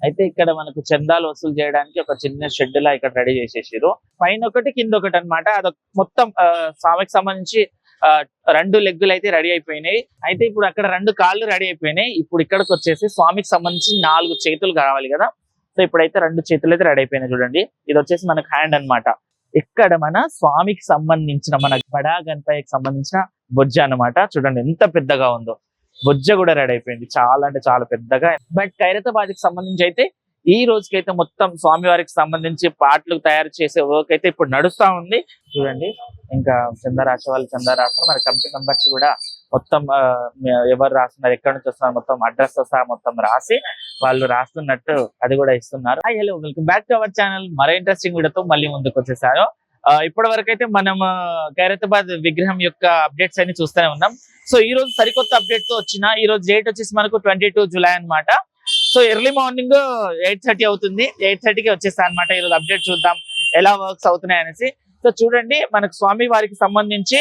అయితే ఇక్కడ మనకు చందాలు వసూలు చేయడానికి ఒక చిన్న షెడ్ లా ఇక్కడ రెడీ చేసేసారు. పైన ఒకటి కింద ఒకటి అనమాట. అదొక మొత్తం స్వామికి సంబంధించి రెండు లెగ్గులు అయితే రెడీ అయిపోయినాయి. అయితే ఇప్పుడు అక్కడ రెండు కాళ్ళు రెడీ అయిపోయినాయి. ఇప్పుడు ఇక్కడికి వచ్చేసి స్వామికి సంబంధించి 4 చేతులు కావాలి కదా. సో ఇప్పుడైతే 2 చేతులు అయితే రెడీ అయిపోయినాయి చూడండి. ఇది వచ్చేసి మనకు హ్యాండ్ అన్నమాట. ఇక్కడ మన స్వామికి సంబంధించిన మన బడా గణపతికి సంబంధించిన బొజ్జ అన్నమాట. చూడండి ఎంత పెద్దగా ఉందో. బొజ్జ కూడా రెడీ అయిపోయింది, చాలా అంటే చాలా పెద్దగా. బట్ ఖైరతాబాద్ కి సంబంధించి అయితే ఈ రోజుకైతే మొత్తం స్వామి వారికి సంబంధించి పాటలు తయారు చేసే వర్క్ అయితే ఇప్పుడు నడుస్తా ఉంది చూడండి. ఇంకా చందారాశి వాళ్ళు చందారాశి మన కమిటీ మెంబర్స్ కూడా మొత్తం ఎవరు రాస్తున్నారు, ఎక్కడి నుంచి వస్తున్నారు, మొత్తం అడ్రస్ తో సహా మొత్తం రాసి వాళ్ళు రాస్తున్నట్టు అది కూడా ఇస్తున్నారు. Hello, welcome back to our channel. మరో ఇంట్రెస్టింగ్ వీడియోతో మళ్ళీ ముందుకు వచ్చేసారు. ఇప్పటి వరకు అయితే మనం ఖైరతాబాద్ విగ్రహం యొక్క అప్డేట్స్ అన్ని చూస్తూనే ఉన్నాం. సో ఈ రోజు సరికొత్త అప్డేట్ తో వచ్చిన ఈ రోజు డేట్ వచ్చేసి మనకు 22 జూలై అనమాట. సో ఎర్లీ మార్నింగ్ 8:30 అవుతుంది. 8:30కి వచ్చేస్తా అనమాట. ఈ రోజు అప్డేట్ చూద్దాం ఎలా వర్క్స్ అవుతున్నాయి అనేసి. సో చూడండి, మనకు స్వామి వారికి సంబంధించి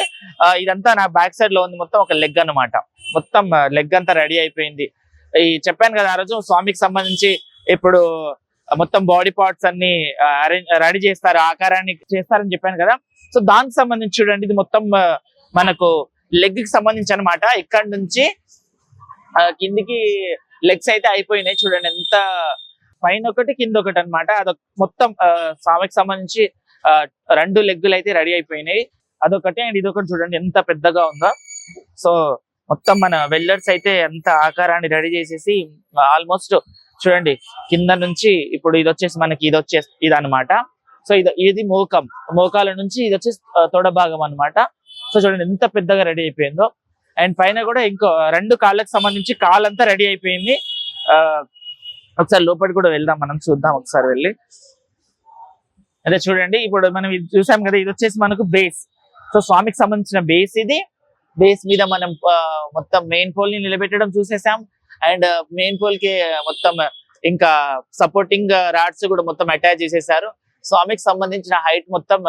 ఇదంతా నా బ్యాక్ సైడ్ లో ఉంది. మొత్తం ఒక లెగ్ అన్నమాట. మొత్తం లెగ్ అంతా రెడీ అయిపోయింది. ఈ చెప్పాను కదా ఆ రోజు స్వామికి సంబంధించి ఇప్పుడు మొత్తం బాడీ పార్ట్స్ అన్ని రెడీ చేస్తారు, ఆకారాన్ని చేస్తారని చెప్పాను కదా. సో దానికి సంబంధించి చూడండి, ఇది మొత్తం మనకు లెగ్ కి సంబంధించి అనమాట. ఇక్కడ నుంచి కిందికి లెగ్స్ అయితే అయిపోయినాయి చూడండి. ఎంత పైన ఒకటి కింద ఒకటి అనమాట. అదొక మొత్తం స్వామికి సంబంధించి 2 లెగ్గులు అయితే రెడీ అయిపోయినాయి. అదొకటి అండ్ ఇదొకటి చూడండి ఎంత పెద్దగా ఉందో. సో మొత్తం మన వెల్డర్స్ అయితే ఎంత ఆకారాన్ని రెడీ చేసేసి ఆల్మోస్ట్ చూడండి కింద నుంచి ఇప్పుడు ఇది వచ్చేసి మనకి ఇది అనమాట. సో ఇది మోకాల నుంచి ఇది వచ్చేసి తొడ భాగం అనమాట. సో చూడండి ఎంత పెద్దగా రెడీ అయిపోయిందో. అండ్ పైన కూడా ఇంకో 2 కాళ్ళకి సంబంధించి కాళ్ళంతా రెడీ అయిపోయింది. ఒకసారి లోపలికి కూడా వెళ్దాం, మనం చూద్దాం ఒకసారి వెళ్ళి. అదే చూడండి, ఇప్పుడు మనం ఇది చూసాం కదా, ఇది వచ్చేసి మనకు బేస్. సో స్వామికి సంబంధించిన బేస్ ఇది. బేస్ మీద మనం మొత్తం మెయిన్ పోల్ ని నిలబెట్టడం చూసేసాం. అండ్ మెయిన్ పోల్ కి మొత్తం ఇంకా సపోర్టింగ్ రాడ్స్ కూడా మొత్తం అటాచ్ చేసేసారు. స్వామికి సంబంధించిన హైట్ మొత్తం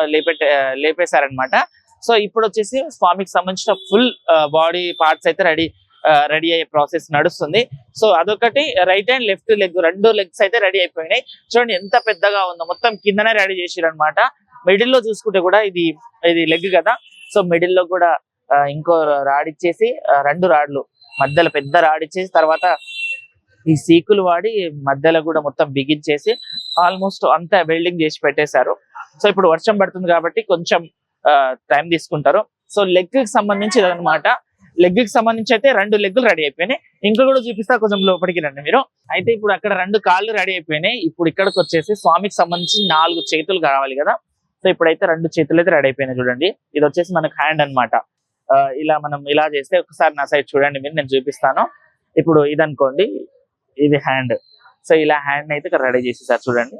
లేపేశారనమాట. సో ఇప్పుడు వచ్చేసి స్వామికి సంబంధించిన ఫుల్ బాడీ పార్ట్స్ అయితే రెడీ అయ్యే ప్రాసెస్ నడుస్తుంది. సో అదొకటి right and left leg 2 legs అయితే రెడీ అయిపోయినాయి. చూడండి ఎంత పెద్దగా ఉందో. మొత్తం కిందనే రెడీ చేసారు అనమాట. మిడిల్ లో చూసుకుంటే కూడా ఇది లెగ్ కదా. సో మిడిల్ లో కూడా ఇంకో రాడ్ ఇచ్చేసి 2 రాడ్లు మధ్యలో పెద్ద రాడ్ ఇచ్చేసి తర్వాత ఈ సీకులు వాడి మధ్యలో కూడా మొత్తం బిగించేసి ఆల్మోస్ట్ అంతా వెల్డింగ్ చేసి పెట్టేశారు. సో ఇప్పుడు వర్షం పడుతుంది కాబట్టి కొంచెం టైం తీసుకుంటారు. సో లెగ్ కి సంబంధించి ఇదనమాట. లెగ్ కి సంబంధించి అయితే 2 లెగ్గులు రెడీ అయిపోయినాయి. ఇంకా కూడా చూపిస్తా, కొంచెం లోపలికి రండి మీరు. అయితే ఇప్పుడు అక్కడ 2 కాళ్ళు రెడీ అయిపోయినాయి. ఇప్పుడు ఇక్కడికి వచ్చేసి స్వామికి సంబంధించి 4 చేతులు కావాలి కదా. సో ఇప్పుడైతే 2 చేతులు అయితే రెడీ అయిపోయినాయి చూడండి. ఇది వచ్చేసి మనకు హ్యాండ్ అనమాట. ఇలా మనం ఇలా చేస్తే ఒకసారి నా సైడ్ చూడండి మీరు, నేను చూపిస్తాను. ఇప్పుడు ఇది అనుకోండి, ఇది హ్యాండ్. సో ఇలా హ్యాండ్ అయితే ఇక్కడ రెడీ చేసేసారు చూడండి.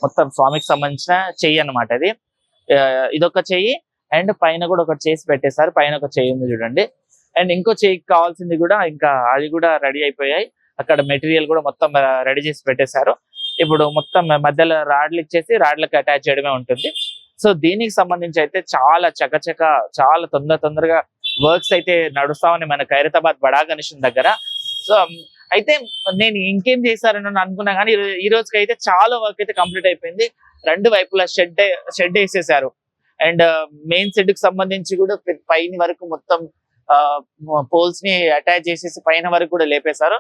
మొత్తం స్వామికి సంబంధించిన చెయ్యి అనమాట ఇది. ఇదొక చెయ్యి అండ్ పైన కూడా ఒకటి చేసి పెట్టేశారు. పైన ఒక చెయ్యి ఉంది చూడండి. అండ్ ఇంకో చెయ్యికి కావాల్సింది కూడా ఇంకా అది కూడా రెడీ అయిపోయాయి. అక్కడ మెటీరియల్ కూడా మొత్తం రెడీ చేసి పెట్టేశారు. ఇప్పుడు మొత్తం మధ్యలో రాడ్లు ఇచ్చేసి రాడ్లకు అటాచ్ చేయడమే ఉంటుంది. సో దీనికి సంబంధించి అయితే చాలా చకచక చాలా తొందరగా వర్క్స్ అయితే నడుస్తా ఉన్నాయి మన ఖైరతాబాద్ బడా గణేశుని దగ్గర. సో అయితే నేను ఇంకేం చేశారని అనుకున్నా కానీ ఈ రోజుకి అయితే చాలా వర్క్ అయితే కంప్లీట్ అయిపోయింది. 2 వైపులా షెడ్ వేసేసారు. అండ్ మెయిన్ షెడ్ కి సంబంధించి కూడా పైన వరకు మొత్తం పోల్స్ ని అటాచ్ చేసేసి పైన వరకు కూడా లేపేశారు.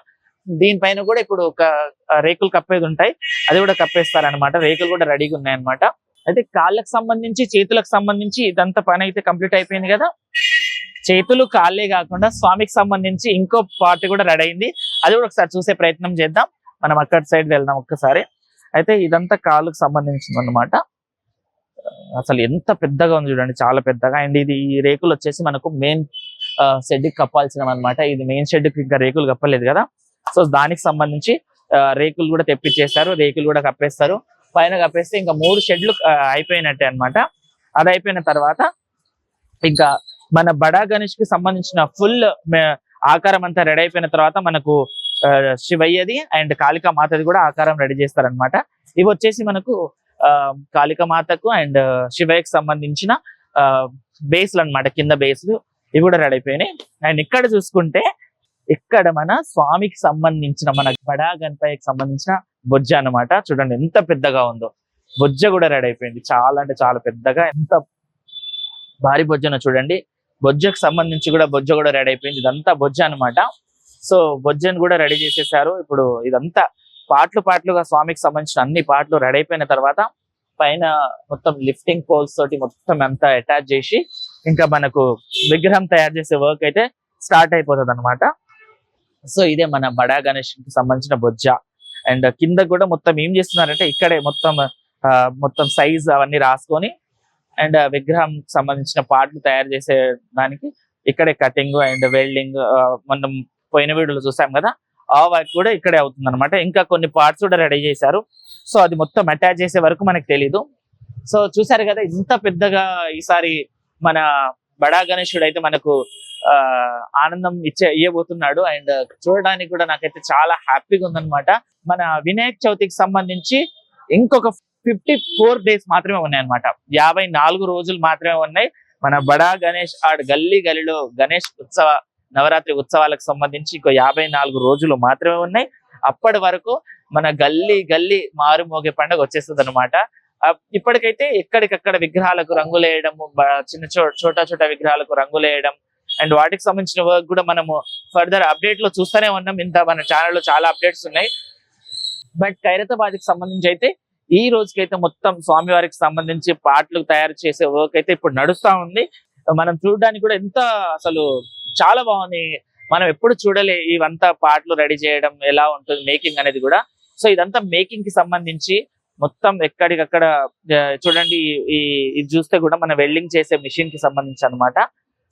దీనిపైన కూడా ఇప్పుడు ఒక రేకులు కప్పేది ఉంటాయి, అది కూడా కప్పేస్తారనమాట. రేకులు కూడా రెడీగా ఉన్నాయన్నమాట. అయితే కాళ్ళకు సంబంధించి చేతులకు సంబంధించి ఇదంతా పని అయితే కంప్లీట్ అయిపోయింది కదా. చేతులు కాళ్ళే కాకుండా స్వామికి సంబంధించి ఇంకో పార్ట్ కూడా రెడీ అయింది. అది కూడా ఒకసారి చూసే ప్రయత్నం చేద్దాం. మనం అక్కడ సైడ్ వెళ్దాం ఒక్కసారి. అయితే ఇదంతా కాళ్ళకు సంబంధించింది అనమాట. అసలు ఎంత పెద్దగా ఉంది చూడండి, చాలా పెద్దగా. అండ్ ఇది ఈ రేకులు వచ్చేసి మనకు మెయిన్ షెడ్ కి కప్పాల్సినవి అనమాట. ఇది మెయిన్ షెడ్ కి ఇంకా రేకులు కప్పలేదు కదా. సో దానికి సంబంధించి రేకులు కూడా తెప్పించేస్తారు, రేకులు కూడా కప్పేస్తారు. పైన కప్పేస్తే ఇంకా 3 షెడ్లు అయిపోయినట్టే అనమాట. అది అయిపోయిన తర్వాత ఇంకా మన బడా గణేష్ కి సంబంధించిన ఫుల్ ఆకారం అంతా రెడీ అయిపోయిన తర్వాత మనకు శివయ్యది అండ్ కాళికా మాతది కూడా ఆకారం రెడీ చేస్తారనమాట. ఇవి వచ్చేసి మనకు కాళికా మాతకు అండ్ శివయ్యకి సంబంధించిన బేస్లు అనమాట, కింద బేస్లు ఇవి కూడా రెడీ అయిపోయినాయి. అండ్ ఇక్కడ చూసుకుంటే ఇక్కడ మన స్వామికి సంబంధించిన మన బడా గణపయ్యకి సంబంధించిన బొజ్జ అన్నమాట. చూడండి ఎంత పెద్దగా ఉందో. బొజ్జ కూడా రెడీ అయిపోయింది. చాలా అంటే చాలా పెద్దగా, ఎంత భారీ బొజ్జను చూడండి. బొజ్జకు సంబంధించి కూడా బొజ్జ కూడా రెడీ అయిపోయింది. ఇదంతా బొజ్జ అన్నమాట. సో బొజ్జను కూడా రెడీ చేసేసారు. ఇప్పుడు ఇదంతా పాటలుగా స్వామికి సంబంధించిన అన్ని పాటలు రెడీ అయిపోయిన తర్వాత పైన మొత్తం లిఫ్టింగ్ పోల్స్ తోటి మొత్తం అంతా అటాచ్ చేసి ఇంకా మనకు విగ్రహం తయారు చేసే వర్క్ అయితే స్టార్ట్ అయిపోతుంది అనమాట. సో ఇదే మన బడా గణేష్ కి సంబంధించిన బొజ్జ. అండ్ కింద కూడా మొత్తం ఏం చేస్తున్నారంటే ఇక్కడే మొత్తం సైజ్ అవన్నీ రాసుకొని అండ్ విగ్రహం సంబంధించిన పార్ట్లు తయారు చేసే దానికి ఇక్కడే కటింగ్ అండ్ వెల్డింగ్ మనం పోయిన వీడియోలో చూసాం కదా, ఆ వర్క్ కూడా ఇక్కడే అవుతుంది అనమాట. ఇంకా కొన్ని పార్ట్స్ కూడా రెడీ చేశారు. సో అది మొత్తం అటాచ్ చేసే వరకు మనకు తెలీదు. సో చూసారు కదా ఇంత పెద్దగా ఈసారి మన బడా గణేశుడు అయితే మనకు ఆనందం ఇవ్వబోతున్నాడు. అండ్ చూడడానికి కూడా నాకైతే చాలా హ్యాపీగా ఉందన్నమాట. మన వినాయక చవితికి సంబంధించి ఇంకొక 54 days మాత్రమే ఉన్నాయి అనమాట. 54 రోజులు మాత్రమే ఉన్నాయి. మన బడా గణేష్ గల్లీలో గణేష్ నవరాత్రి ఉత్సవాలకు సంబంధించి ఇంకో 54 రోజులు మాత్రమే ఉన్నాయి. అప్పటి వరకు మన గల్లీ మారుమోగే పండుగ వచ్చేస్తుంది అనమాట. ఇప్పటికైతే ఎక్కడికక్కడ విగ్రహాలకు రంగులు వేయడం, చిన్న చోటా విగ్రహాలకు రంగులు వేయడం అండ్ వాటికి సంబంధించిన వర్క్ కూడా మనము ఫర్దర్ అప్డేట్ లో చూస్తూనే ఉన్నాం. ఇంత మన ఛానల్లో చాలా అప్డేట్స్ ఉన్నాయి. బట్ ఖైరతాబాద్ కి సంబంధించి అయితే ఈ రోజుకైతే మొత్తం స్వామివారికి సంబంధించి పాటలు తయారు చేసే వర్క్ అయితే ఇప్పుడు నడుస్తా ఉంది. మనం చూడడానికి కూడా ఎంత అసలు చాలా బాగుంది. మనం ఎప్పుడు చూడలే ఇవంతా పాటలు రెడీ చేయడం ఎలా ఉంటుంది మేకింగ్ అనేది కూడా. సో ఇదంతా మేకింగ్ కి సంబంధించి మొత్తం ఎక్కడికక్కడ చూడండి. ఇది చూస్తే కూడా మన వెల్డింగ్ చేసే మిషన్ కి సంబంధించి అనమాట.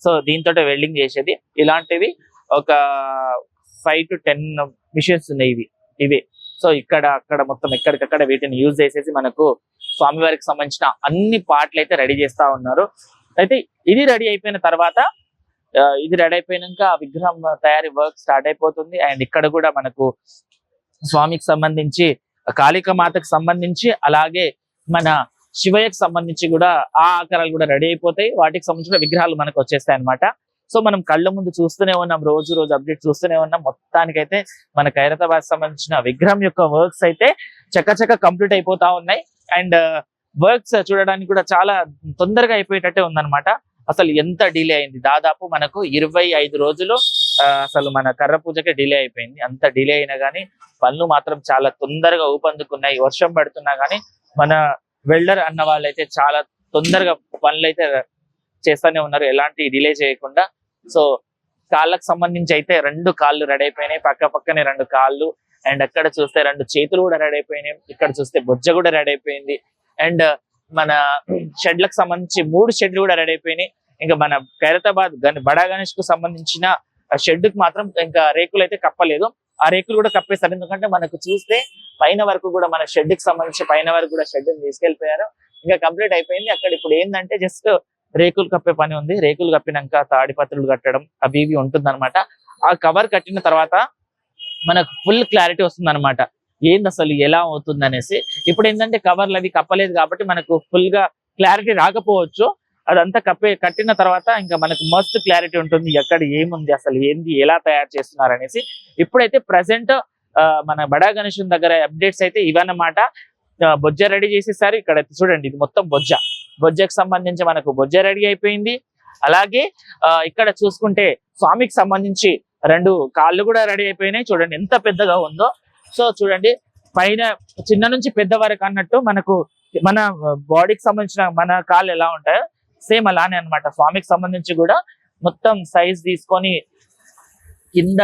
సో దీంతో వెల్డింగ్ చేసేది ఇలాంటివి ఒక 5 to 10 మిషన్స్ ఉన్నాయి ఇవి. సో అక్కడ మొత్తం ఎక్కడికక్కడ వీటిని యూజ్ చేసేసి మనకు స్వామివారికి సంబంధించిన అన్ని పాటలు అయితే రెడీ చేస్తా ఉన్నారు. అయితే ఇది రెడీ అయిపోయిన తర్వాత ఇది రెడీ అయిపోయినాక విగ్రహం తయారీ వర్క్ స్టార్ట్ అయిపోతుంది. అండ్ ఇక్కడ కూడా మనకు స్వామికి సంబంధించి కాళికా మాతకు సంబంధించి అలాగే మన శివయ్యకి సంబంధించి కూడా ఆ ఆకారాలు కూడా రెడీ అయిపోతాయి. వాటికి సంబంధించిన విగ్రహాలు మనకు వచ్చేస్తాయి అనమాట. సో మనం కళ్ళ ముందు చూస్తూనే ఉన్నాం, రోజు అప్డేట్ చూస్తూనే ఉన్నాం. మొత్తానికైతే మన ఖైరతాబాద్ సంబంధించిన విగ్రహం యొక్క వర్క్స్ అయితే చక్కచక్క కంప్లీట్ అయిపోతా ఉన్నాయి. అండ్ వర్క్స్ చూడడానికి కూడా చాలా తొందరగా అయిపోయేటట్టే ఉందన్నమాట. అసలు ఎంత డిలే అయింది, దాదాపు మనకు 25 రోజులు అసలు మన కర్ర పూజకే డిలే అయిపోయింది. అంత డిలే అయినా కానీ పనులు మాత్రం చాలా తొందరగా ఊపందుకున్నాయి. వర్షం పడుతున్నా కానీ మన వెల్డర్ అన్న వాళ్ళైతే చాలా తొందరగా పనులు అయితే చేస్తూనే ఉన్నారు, ఎలాంటి డిలే చేయకుండా. సో కాళ్ళకు సంబంధించి అయితే 2 కాళ్ళు రెడీ అయిపోయినాయి, పక్కనే 2 కాళ్ళు. అండ్ అక్కడ చూస్తే 2 చేతులు కూడా రెడీ అయిపోయినాయి. ఇక్కడ చూస్తే బొజ్జ కూడా రెడీ అయిపోయింది. అండ్ మన షెడ్లకు సంబంధించి 3 షెడ్లు కూడా రెడీ అయిపోయినాయి. ఇంకా మన ఖైరతాబాద్ బడా గణేష్ కు సంబంధించిన షెడ్కి మాత్రం ఇంకా రేకులు అయితే కప్పలేదు. ఆ రేకులు కూడా కప్పేస్తారు. ఎందుకంటే మనకు చూస్తే పైన వరకు కూడా మన షెడ్కి సంబంధించి పైన వరకు కూడా షెడ్ తీసుకెళ్లిపోయారు. ఇంకా కంప్లీట్ అయిపోయింది. అక్కడ ఇప్పుడు ఏంటంటే జస్ట్ రేకులు కప్పే పని ఉంది. రేకులు కప్పినాక తాడిపత్రులు కట్టడం అవి ఉంటుంది అనమాట. ఆ కవర్ కట్టిన తర్వాత మనకు ఫుల్ క్లారిటీ వస్తుంది అనమాట, ఏంది అసలు ఎలా అవుతుంది అనేసి. ఇప్పుడు ఏంటంటే కవర్లు అవి కప్పలేదు కాబట్టి మనకు ఫుల్ గా క్లారిటీ రాకపోవచ్చు. అదంతా కట్టిన తర్వాత ఇంకా మనకు మస్తు క్లారిటీ ఉంటుంది, ఎక్కడ ఏముంది అసలు ఏంది ఎలా తయారు చేస్తున్నారు అనేసి. ఇప్పుడైతే ప్రజెంట్ మన బడా గణేష్ దగ్గర అప్డేట్స్ అయితే ఇవన్నమాట. బొజ్జ రెడీ చేసేసారు. ఇక్కడ చూడండి ఇది మొత్తం బొజ్జకు సంబంధించి మనకు బొజ్జ రెడీ అయిపోయింది. అలాగే ఇక్కడ చూసుకుంటే స్వామికి సంబంధించి 2 కాళ్ళు కూడా రెడీ అయిపోయినాయి. చూడండి ఎంత పెద్దగా ఉందో. సో చూడండి పైన చిన్న నుంచి పెద్ద వరకు అన్నట్టు మనకు మన బాడీకి సంబంధించిన మన కాళ్ళు ఎలా ఉంటాయో సేమ్ అలానే అన్నమాట. స్వామికి సంబంధించి కూడా మొత్తం సైజ్ తీసుకొని కింద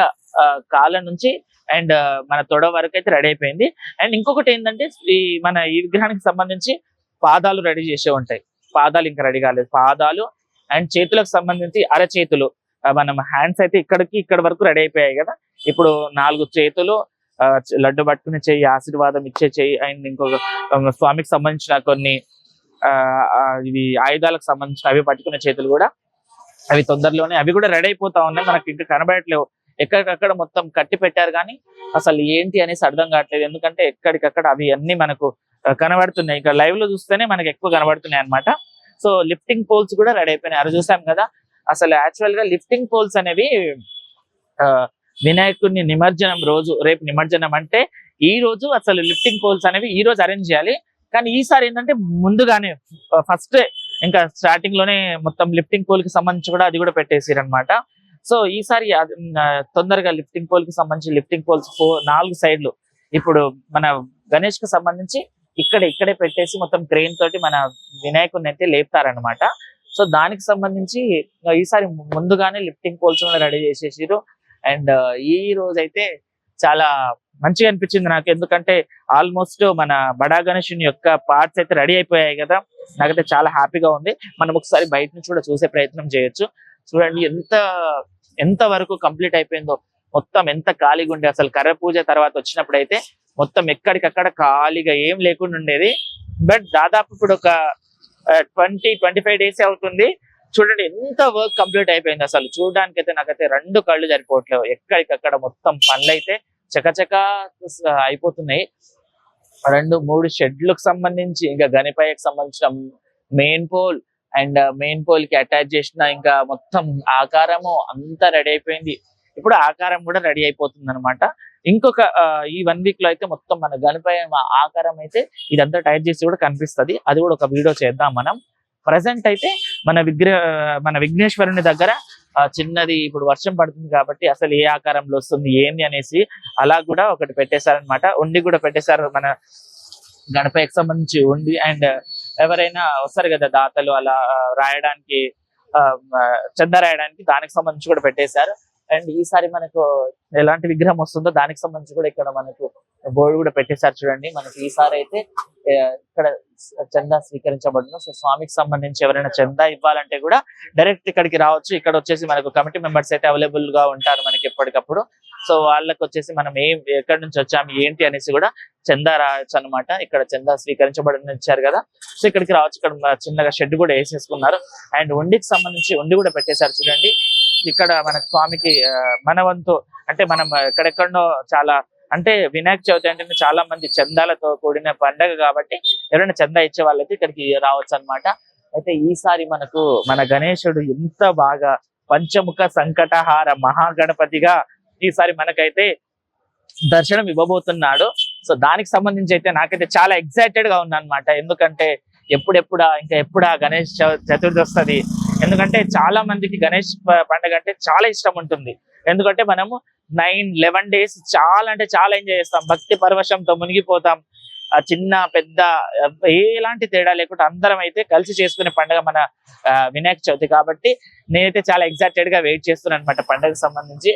కాళ్ళ నుంచి అండ్ మన తొడ వరకు అయితే రెడీ అయిపోయింది. అండ్ ఇంకొకటి ఏంటంటే ఈ విగ్రహానికి సంబంధించి పాదాలు రెడీ చేసే ఉంటాయి. పాదాలు ఇంకా రెడీ కాలేదు. పాదాలు అండ్ చేతులకు సంబంధించి అరచేతులు, మనం హ్యాండ్స్ అయితే ఇక్కడ వరకు రెడీ అయిపోయాయి కదా. ఇప్పుడు 4 చేతులు, లడ్డు పట్టుకునే చెయ్యి, ఆశీర్వాదం ఇచ్చే చెయ్యి, అండ్ ఇంకొక స్వామికి సంబంధించిన కొన్ని ఇవి ఆయుధాలకు సంబంధించిన అవి పట్టుకునే చేతులు కూడా అవి తొందరలోనే అవి కూడా రెడీ అయిపోతా ఉన్నాయి. మనకి ఇంకా కనబడట్లేవు, ఎక్కడికక్కడ మొత్తం కట్టి పెట్టారు కానీ అసలు ఏంటి అనేసి అర్థం కావట్లేదు. ఎందుకంటే ఎక్కడికక్కడ అవి అన్ని మనకు కనబడుతున్నాయి. ఇంకా లైవ్ లో చూస్తేనే మనకి ఎక్కువ కనబడుతున్నాయి అనమాట. సో లిఫ్టింగ్ పోల్స్ కూడా రెడీ అయిపోయినాయి. అది చూసాం కదా. అసలు యాక్చువల్ గా లిఫ్టింగ్ పోల్స్ అనేవి వినాయకుడిని నిమజ్జనం రోజు, రేపు నిమజ్జనం అంటే ఈ రోజు అసలు లిఫ్టింగ్ పోల్స్ అనేవి ఈ రోజు అరేంజ్ చేయాలి. కానీ ఈసారి ఏంటంటే ముందుగానే ఫస్ట్ ఇంకా స్టార్టింగ్ లోనే మొత్తం లిఫ్టింగ్ పోల్ కి సంబంధించి కూడా అది కూడా పెట్టేసారు అనమాట. సో ఈసారి తొందరగా లిఫ్టింగ్ పోల్ కి సంబంధించి లిఫ్టింగ్ పోల్స్ 4 సైడ్లు ఇప్పుడు మన గణేష్ కి సంబంధించి ఇక్కడే పెట్టేసి మొత్తం క్రెయిన్ తోటి మన వినాయకుడిని అయితే లేపుతారనమాట. సో దానికి సంబంధించి ఈసారి ముందుగానే లిఫ్టింగ్ పోల్స్ కూడా రెడీ చేసేసారు. అండ్ ఈ రోజు అయితే చాలా మంచిగా అనిపించింది నాకు, ఎందుకంటే ఆల్మోస్ట్ మన బడా గణేషుని యొక్క పార్ట్స్ అయితే రెడీ అయిపోయాయి కదా. నాకైతే చాలా హ్యాపీగా ఉంది. మనం ఒకసారి బయట నుంచి కూడా చూసే ప్రయత్నం చేయొచ్చు. చూడండి ఎంత వరకు కంప్లీట్ అయిపోయిందో, మొత్తం ఎంత ఖాళీగా ఉండే. అసలు కర్ర పూజ తర్వాత వచ్చినప్పుడు అయితే మొత్తం ఎక్కడికక్కడ ఖాళీగా ఏం లేకుండా ఉండేది. బట్ దాదాపు ఇప్పుడు ఒక 20-25 డేస్ అవుతుంది. చూడండి ఎంత వర్క్ కంప్లీట్ అయిపోయింది. అసలు చూడడానికి అయితే నాకైతే 2 కళ్ళు సరిపోవట్లేవు. ఎక్కడికక్కడ మొత్తం పనులు అయితే చకచక అయిపోతున్నాయి. 2-3 షెడ్లకు సంబంధించి, ఇంకా గణపయ్యకి సంబంధించిన main pole and main pole కి అటాచ్ చేసిన ఇంకా మొత్తం ఆకారము అంతా రెడీ అయిపోయింది. ఇప్పుడు ఆకారం కూడా రెడీ అయిపోతుంది అనమాట. ఇంకొక ఈ 1 వీక్ లో అయితే మొత్తం మన గణపయ్య ఆకారం అయితే ఇదంతా టైట్ చేసి కూడా కనిపిస్తుంది. అది కూడా ఒక వీడియో చేద్దాం మనం. ప్రజెంట్ అయితే మన విఘ్నేశ్వరుని దగ్గర చిన్నది ఇప్పుడు వర్షం పడుతుంది కాబట్టి అసలు ఏ ఆకారంలో వస్తుంది ఏంది అనేసి అలా కూడా ఒకటి పెట్టేశారనమాట. ఉండి కూడా పెట్టేశారు మన గణపయ్యకి సంబంధించి ఉండి. అండ్ ఎవరైనా వస్తారు కదా దాతలు అలా రాయడానికి, చందా రాయడానికి, దానికి సంబంధించి కూడా పెట్టేశారు. అండ్ ఈసారి మనకు ఎలాంటి విగ్రహం వస్తుందో దానికి సంబంధించి కూడా ఇక్కడ మనకు బోర్డు కూడా పెట్టేశారు. చూడండి మనకి ఈసారి అయితే ఇక్కడ చందా స్వీకరించబడును. సో స్వామికి సంబంధించి ఎవరైనా చందా ఇవ్వాలంటే కూడా డైరెక్ట్ ఇక్కడికి రావచ్చు. ఇక్కడ వచ్చేసి మనకు కమిటీ మెంబర్స్ అయితే అవైలబుల్ గా ఉంటారు మనకి ఎప్పటికప్పుడు. సో వాళ్ళకి వచ్చేసి మనం ఎక్కడి నుంచి వచ్చాము ఏంటి అనేసి కూడా చందా రావచ్చు అనమాట. ఇక్కడ చందా స్వీకరించబడిన ఇచ్చారు కదా, సో ఇక్కడికి రావచ్చు. ఇక్కడ చిన్నగా షెడ్ కూడా వేసేసుకున్నారు. అండ్ ఉండికి సంబంధించి ఉండి కూడా పెట్టేశారు. చూడండి ఇక్కడ మన స్వామికి మన వంతు అంటే మనం ఎక్కడెక్కడో చాలా అంటే వినాయక చవితి అంటే చాలా మంది చందాలతో కూడిన పండగ కాబట్టి ఎవరైనా చందా ఇచ్చే వాళ్ళైతే ఇక్కడికి రావచ్చు అనమాట. అయితే ఈసారి మనకు మన గణేశుడు ఎంత బాగా పంచముఖ సంకటహార మహాగణపతిగా ఈసారి మనకైతే దర్శనం ఇవ్వబోతున్నాడు. సో దానికి సంబంధించి అయితే నాకైతే చాలా ఎక్సైటెడ్ గా ఉన్నా అనమాట. ఎందుకంటే ఎప్పుడా గణేష్ చతుర్థి వస్తుంది. ఎందుకంటే చాలా మందికి గణేష్ పండుగ అంటే చాలా ఇష్టం ఉంటుంది. ఎందుకంటే మనము 9-11 డేస్ చాలా అంటే చాలా ఎంజాయ్ చేస్తాం, భక్తి పరవశంతో మునిగిపోతాం. చిన్న పెద్ద ఎలాంటి తేడా లేకుండా అందరం అయితే కలిసి చేసుకునే పండుగ మన వినాయక చవితి. కాబట్టి నేనైతే చాలా ఎక్సైటెడ్ గా వెయిట్ చేస్తున్నాను అనమాట పండుగకు సంబంధించి.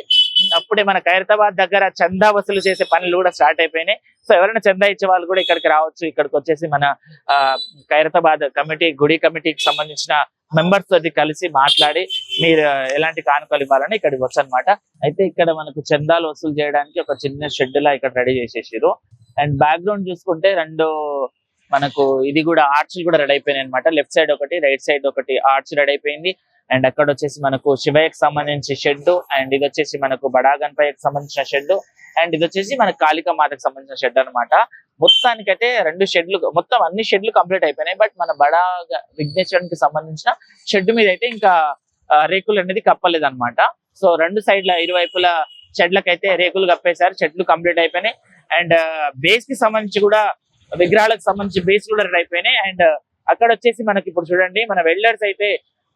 అప్పుడే మన ఖైరతాబాద్ దగ్గర చందా వసూలు చేసే పనులు కూడా స్టార్ట్ అయిపోయినాయి. సో ఎవరైనా చందా ఇచ్చే వాళ్ళు కూడా ఇక్కడికి రావచ్చు. ఇక్కడికి వచ్చేసి మన ఖైరతాబాద్ గుడి కమిటీకి సంబంధించిన మెంబర్స్ తోటి కలిసి మాట్లాడి మీరు ఎలాంటి కానుకలు ఇవ్వాలని ఇక్కడికి వచ్చు అనమాట. అయితే ఇక్కడ మనకు చందాలు వసూలు చేయడానికి ఒక చిన్న షెడ్ లా ఇక్కడ రెడీ చేసేసారు. అండ్ బ్యాక్గ్రౌండ్ చూసుకుంటే 2 మనకు ఇది కూడా ఆర్చ్ కూడా రెడీ అయిపోయినాయి అనమాట. లెఫ్ట్ సైడ్ ఒకటి, రైట్ సైడ్ ఒకటి ఆర్చ్ రెడీ అయిపోయింది. అండ్ అక్కడ వచ్చేసి మనకు శివయ్యకి సంబంధించి షెడ్, అండ్ ఇది వచ్చేసి మనకు బడా గణపయ్యకి సంబంధించిన షెడ్, అండ్ ఇది వచ్చేసి మన కాళికా మాతకు సంబంధించిన షెడ్ అనమాట. మొత్తానికైతే 2 షెడ్లు మొత్తం అన్ని షెడ్లు కంప్లీట్ అయిపోయినాయి. బట్ మన బడా విఘ్నేశ్వరునికి సంబంధించిన షెడ్ మీద అయితే ఇంకా రేకులు అనేది కప్పలేదు అనమాట. సో 2 సైడ్ల ఇరువైపుల షెడ్లకైతే రేకులు కప్పేశారు. షెడ్లు కంప్లీట్ అయిపోయినాయి. అండ్ బేస్ కి సంబంధించి కూడా విగ్రహాలకు సంబంధించి బేస్ కూడా రెడీ అయిపోయినాయి. అండ్ అక్కడ వచ్చేసి మనకి ఇప్పుడు చూడండి మన వెల్డర్స్ అయితే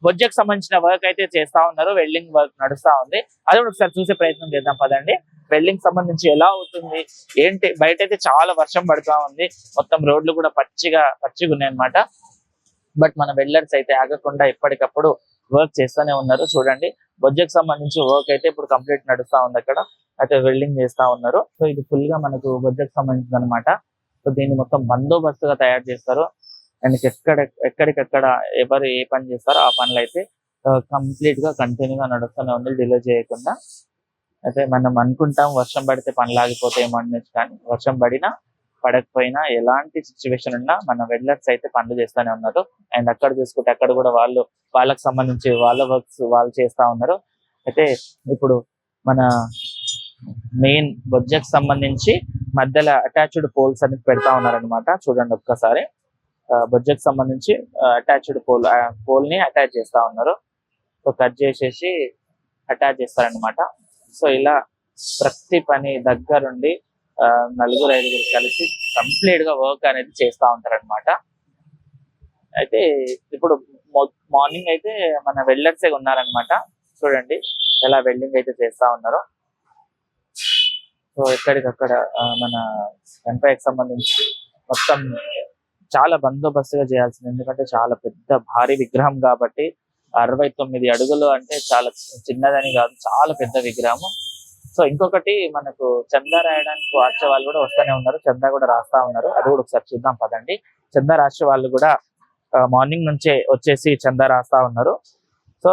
బొజ్జకు సంబంధించిన వర్క్ అయితే చేస్తా ఉన్నారు. వెల్డింగ్ వర్క్ నడుస్తా ఉంది. అది కూడా ఒకసారి చూసే ప్రయత్నం చేద్దాం పదండి. వెల్డింగ్ సంబంధించి ఎలా అవుతుంది ఏంటి. బయట అయితే చాలా వర్షం పడుతూ ఉంది, మొత్తం రోడ్లు కూడా పచ్చిగా ఉన్నాయి అనమాట. బట్ మన వెల్డర్స్ అయితే ఆగకుండా ఎప్పటికప్పుడు వర్క్ చేస్తూనే ఉన్నారు. చూడండి బొజ్జకు సంబంధించి వర్క్ అయితే ఇప్పుడు కంప్లీట్ నడుస్తా ఉంది. అక్కడ అయితే వెల్డింగ్ చేస్తా ఉన్నారు. సో ఇది ఫుల్ గా మనకు బొజ్జకు సంబంధించింది అనమాట. సో దీన్ని మొత్తం బందోబస్తుగా తయారు చేస్తారు. అండ్ ఎక్కడికెక్కడ ఎవరు ఏ పని చేస్తారో ఆ పనులు అయితే కంప్లీట్ గా కంటిన్యూగా నడుస్తూనే ఉంది, డిలే చేయకుండా. అయితే మనం అనుకుంటాం వర్షం పడితే పనులు ఆగిపోతాయేమో అనేసి, కానీ వర్షం పడినా పడకపోయినా ఎలాంటి సిచ్యువేషన్ ఉన్నా మన వెల్డర్స్ అయితే పనులు చేస్తూనే ఉన్నారు. అండ్ అక్కడ చూసుకుంటే అక్కడ కూడా వాళ్ళకి సంబంధించి వాళ్ళ వర్క్స్ వాళ్ళు చేస్తా ఉన్నారు. అయితే ఇప్పుడు మన మెయిన్ బొజ్జకు సంబంధించి మధ్యలో అటాచ్డ్ పోల్స్ అనేది పెడతా ఉన్నారనమాట. చూడండి ఒక్కసారి బొజ్జకు సంబంధించి అటాచ్డ్ పోల్ ని అటాచ్ చేస్తా ఉన్నారు. సో కట్ చేసేసి అటాచ్ చేస్తారనమాట. సో ఇలా ప్రతి పని దగ్గరుండి నలుగురు ఐదుగురు కలిసి కంప్లీట్ గా వర్క్ అనేది చేస్తా ఉంటారు అనమాట. అయితే ఇప్పుడు మార్నింగ్ అయితే మన వెల్డర్సే ఉన్నారనమాట. చూడండి ఎలా వెల్డింగ్ అయితే చేస్తా ఉన్నారో. సో ఎక్కడికక్కడ మన గణపయ్యకి సంబంధించి మొత్తం చాలా బందోబస్తుగా చేయాల్సింది, ఎందుకంటే చాలా పెద్ద భారీ విగ్రహం కాబట్టి 69 అడుగులు అంటే చాలా చిన్నదని కాదు, చాలా పెద్ద విగ్రహం. సో ఇంకొకటి మనకు చందా రాయడానికి వచ్చే వాళ్ళు కూడా వస్తూనే ఉన్నారు, చందా కూడా రాస్తా ఉన్నారు. అది కూడా ఒకసారి చూద్దాం పదండి. చందా రాసే వాళ్ళు కూడా మార్నింగ్ నుంచే వచ్చేసి చందా రాస్తా ఉన్నారు. సో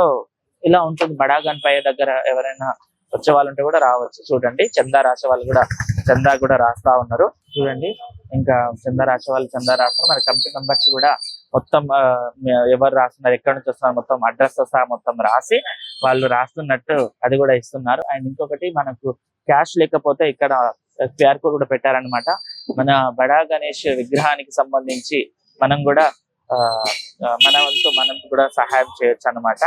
ఇలా ఉంటుంది. బడా గణపయ్య దగ్గర ఎవరైనా వచ్చే వాళ్ళు ఉంటే కూడా రావచ్చు. చూడండి చందా రాసే వాళ్ళు కూడా చందా కూడా రాస్తా ఉన్నారు. చూడండి ఇంకా చందా రాసే వాళ్ళు చందా రాస్తున్నారు. మన కమిటీ మెంబర్స్ కూడా మొత్తం ఎవరు రాస్తున్నారు, ఎక్కడి నుంచి వస్తున్నారు, మొత్తం అడ్రస్ తో సహా మొత్తం రాసి వాళ్ళు రాస్తున్నట్టు అది కూడా ఇస్తున్నారు. అండ్ ఇంకొకటి మనకు క్యాష్ లేకపోతే ఇక్కడ QR కోడ్ కూడా పెట్టారనమాట. మన బడా గణేష్ విగ్రహానికి సంబంధించి మనం కూడా మన వంతు మనం కూడా సహాయం చేయొచ్చు అనమాట.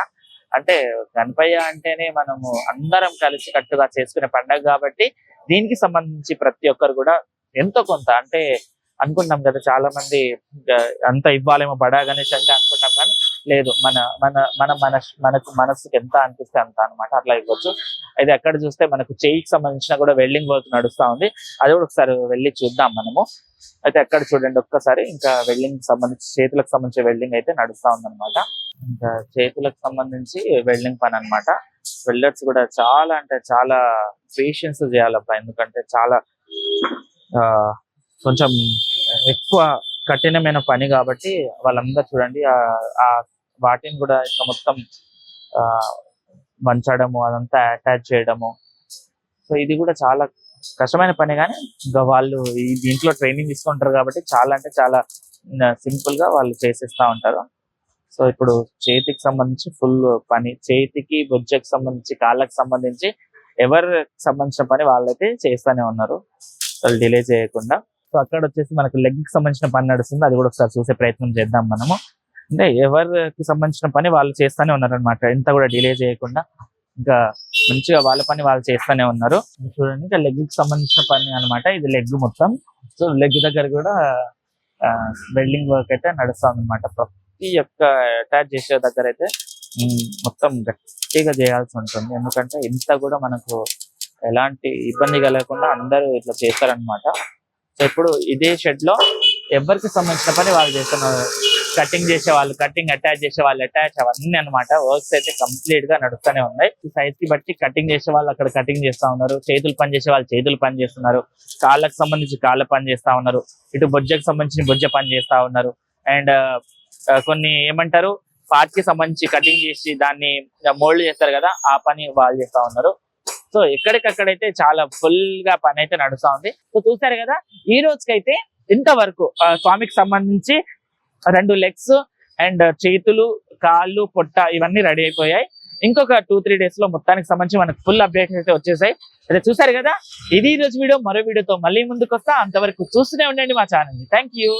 అంటే గణపయ్య అంటేనే మనము అందరం కలిసి కట్టుగా చేసుకునే పండుగ కాబట్టి దీనికి సంబంధించి ప్రతి ఒక్కరు కూడా ఎంతో కొంత అంటే అనుకుంటాం కదా, చాలా మంది అంత ఇవ్వాలేమో బడా గణేష్ అంటే అనుకుంటాం, కానీ లేదు మన మన మన మనకు మనసుకి ఎంత అనిపిస్తే అంత అనమాట, అట్లా ఇవ్వచ్చు. అయితే అక్కడ చూస్తే మనకు చేయికి సంబంధించిన కూడా వెల్డింగ్ వర్క్ నడుస్తా ఉంది. అది కూడా ఒకసారి వెళ్ళి చూద్దాం మనము. అయితే అక్కడ చూడండి ఒక్కసారి ఇంకా వెల్డింగ్ సంబంధించి చేతులకు సంబంధించి వెల్డింగ్ అయితే నడుస్తా ఉందన్నమాట. ఇంకా చేతులకు సంబంధించి వెల్డింగ్ పని అనమాట. వెల్డర్స్ కూడా చాలా అంటే చాలా పేషెన్స్ చేయాలబ్బా, ఎందుకంటే చాలా కొంచెం ఎక్కువ కఠినమైన పని కాబట్టి వాళ్ళందరూ చూడండి ఆ వాటిని కూడా ఇట్లా మొత్తం వంచడము, అదంతా అటాచ్ చేయడము. సో ఇది కూడా చాలా కష్టమైన పని, కానీ ఇంకా వాళ్ళు ఈ దీంట్లో ట్రైనింగ్ తీసుకుంటారు కాబట్టి చాలా అంటే చాలా సింపుల్ గా వాళ్ళు చేసేస్తా ఉంటారు. సో ఇప్పుడు చేతికి సంబంధించి ఫుల్ పని, చేతికి బొజ్జకి సంబంధించి కాళ్ళకి సంబంధించి ఎవరికి సంబంధించిన పని వాళ్ళైతే చేస్తూనే ఉన్నారు, వాళ్ళు డిలే చేయకుండా. సో అక్కడ వచ్చేసి మనకు లెగ్ కి సంబంధించిన పని నడుస్తుంది, అది కూడా ఒకసారి చూసే ప్రయత్నం చేద్దాం మనము. అంటే ఎవరికి సంబంధించిన పని వాళ్ళు చేస్తూనే ఉన్నారు అనమాట, ఎంత కూడా డిలే చేయకుండా ఇంకా మంచిగా వాళ్ళ పని వాళ్ళు చేస్తూనే ఉన్నారు. చూడండి ఇంకా లెగ్ కి సంబంధించిన పని అనమాట, ఇది లెగ్ మొత్తం. సో లెగ్ దగ్గర కూడా వెల్డింగ్ వర్క్ అయితే నడుస్తుంది అనమాట. ప్రతి ఒక్క అటాచ్ చేసే దగ్గర అయితే మొత్తం గట్టిగా చేయాల్సి ఉంటుంది, ఎందుకంటే ఇంత కూడా మనకు ఎలాంటి ఇబ్బంది కలగకుండా అందరూ ఇట్లా చేస్తారనమాట. సో ఇప్పుడు ఇదే షెడ్ లో ఎవరికి సంబంధించిన పని వాళ్ళు చేస్తున్నారు. కటింగ్ చేసే వాళ్ళు కటింగ్, అటాచ్ చేసే వాళ్ళు అటాచ్, అవన్నీ అనమాట. వర్క్స్ అయితే కంప్లీట్ గా నడుస్తూనే ఉన్నాయి. సైజ్ కి బట్టి కటింగ్ చేసే వాళ్ళు అక్కడ కటింగ్ చేస్తా ఉన్నారు, చేతులు పని చేసే వాళ్ళు చేతులు పని చేస్తున్నారు, కాళ్ళకు సంబంధించి కాళ్ళ పని చేస్తా ఉన్నారు, ఇటు బొజ్జకు సంబంధించి బొజ్జ పని చేస్తా ఉన్నారు. అండ్ కొన్ని ఏమంటారు పార్ట్ కి సంబంధించి కటింగ్ చేసి దాన్ని మోల్డ్ చేస్తారు కదా, ఆ పని వాళ్ళు చేస్తా ఉన్నారు. సో ఎక్కడికక్కడైతే చాలా ఫుల్ గా పని అయితే నడుస్తా ఉంది. సో చూసారు కదా ఈ రోజుకైతే ఇంతవరకు స్వామికి సంబంధించి 2 లెగ్స్ అండ్ చేతులు, కాళ్ళు, పొట్ట ఇవన్నీ రెడీ అయిపోయాయి. ఇంకొక 2-3 డేస్ లో మొత్తానికి సంబంధించి మనకు ఫుల్ అప్డేట్స్ అయితే వచ్చేసాయి. అయితే చూసారు కదా ఇది ఈ రోజు వీడియో. మరో వీడియోతో మళ్ళీ ముందుకు వస్తా, అంతవరకు చూస్తూనే ఉండండి మా ఛానల్ ని. Thank you.